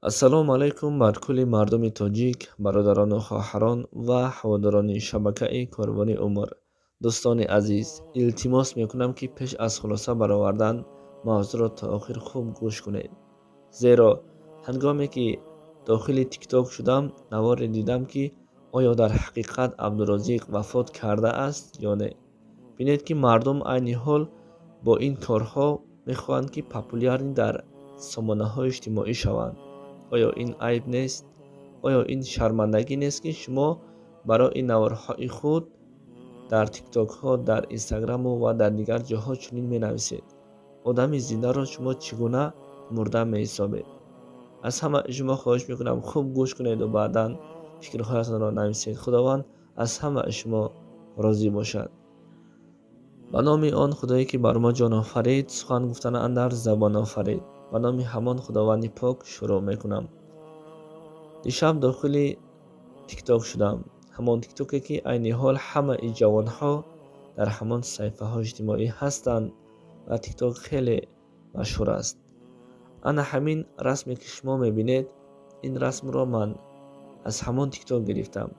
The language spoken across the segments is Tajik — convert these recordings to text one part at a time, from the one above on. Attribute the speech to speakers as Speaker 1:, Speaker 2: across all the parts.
Speaker 1: ассалому алайкум бар кулли мардуми тоҷик, бародарону хоҳарон ва ҳаводорони шабакаи Корвони Умр. Дӯстони азиз, илтимос мекунам ки пеш аз хулоса баровардан мавзӯъро то охир хуб гӯш кунед. Зеро ҳангоме ки дохили тикток шудам, наворе дидам ки оё дар ҳақиқат Абдурозиқ вафот кардааст ё не. Бинед ки мардум айни ҳол бо ин корҳо мехоҳанд ки популярӣ дар сомонаҳои иҷтимоӣ шаванд. оё ин айб нест? оё ин шармандагӣ нест ки шумо барои наворҳои худ дар тиктокҳо, дар инстаграму ва дар дигар ҷоҳо чунин менависед? Одами зиндаро шумо чӣ гуна мурда меҳисобед? аз ҳама шумо хоҳиш мекунам хуб гӯш кунеду баъдан фикрҳоятонро нависед. Худованд аз ҳама шумо розӣ бошад. ба номи он худое ки бар мо ҷон офарид, сухан гуфтан андар забон офарид. ба номи ҳамон худованди пок шурӯъ мекунам. дишаб дохили тикток шудам. ҳамон тиктоке ки айни ҳол ҳамаи ҷавонҳо дар ҳамон саҳифаҳои иҷтимоӣ ҳастанд ва тикток хеле машҳур аст. ана ҳамин расме ки шумо мебинед, ин расмро ман аз ҳамон тикток гирифтам.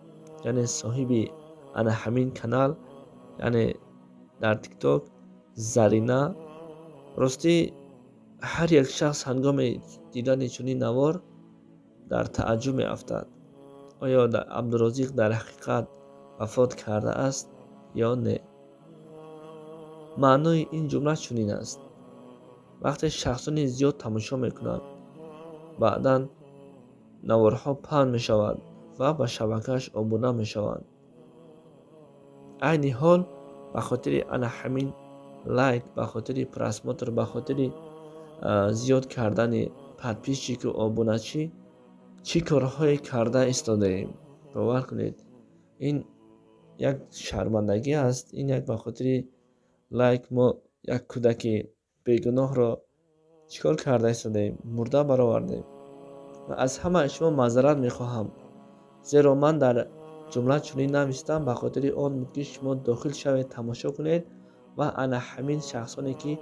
Speaker 1: яъне соҳиби ана ҳамин канал, яъне дар тикток Зарина, ростӣ ҳар як шахс ҳангоми дидани чунин навор дар тааҷҷуб меафтад. оё Абдурозиқ дар ҳақиқат вафот кардааст ё не? маънои ин ҷумла чунин аст: вақте шахсони зиёд тамошо мекунанд, баъдан наворҳо паҳн мешавад ва ба шабакааш обуна мешаванд. айни ҳол ба хотири ана ҳамин лайк, ба хотири просмотр, ба хотири зиёд кардани подписчику обуначӣ чӣ корҳое карда истодаем? бовар кунед, ин як шармандагӣ аст. Ин як ба хотири лайк мо як кӯдаки бегуноҳро чӣ кор карда истодаем? Мурда баровардем. ва аз ҳамаи шумо маъзарат мехоҳам, зеро ман дар ҷумла чунин навистам. Ба хотири он буд ки шумо дохил шавед, тамошо кунед ва ана ҳамин шахсоне ки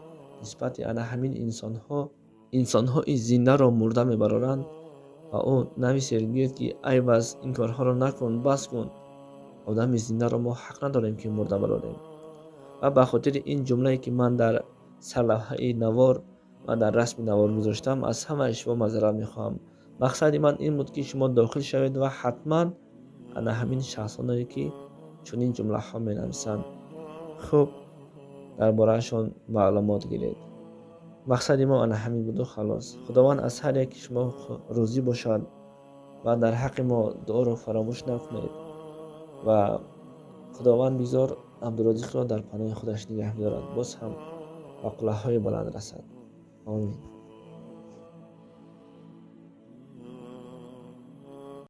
Speaker 1: нисбати ана ҳамин инсонҳои зиндаро мурда мебароранд, ва ӯ нависед гӯед ки айб аст, ин корҳоро накун, бас кун. одами зиндаро мо ҳақ надорем ки мурда барорем. ва ба хотири ин ҷумлае ки ман дар сарлавҳаи навор ва дар расми навор гузоштам, аз ҳамаи шумо маъзарат мехоҳам. мақсади ман ин буд ки шумо дохил шавед ва ҳатман ана ҳамин шахсоное ки чунин ҷумлаҳо менависанд, хуб дар бораашон маълумот гиред. мақсади мо ана ҳамин буду халос. Худованд аз ҳар яки шумо розӣ бошад ва дар ҳаққи мо дуоро фаромӯш накунед ва худованд бизор Абдурозиқро дар паноҳи худаш нигоҳ медорад. Боз ҳам ба қуллаҳои баланд расад. Амин.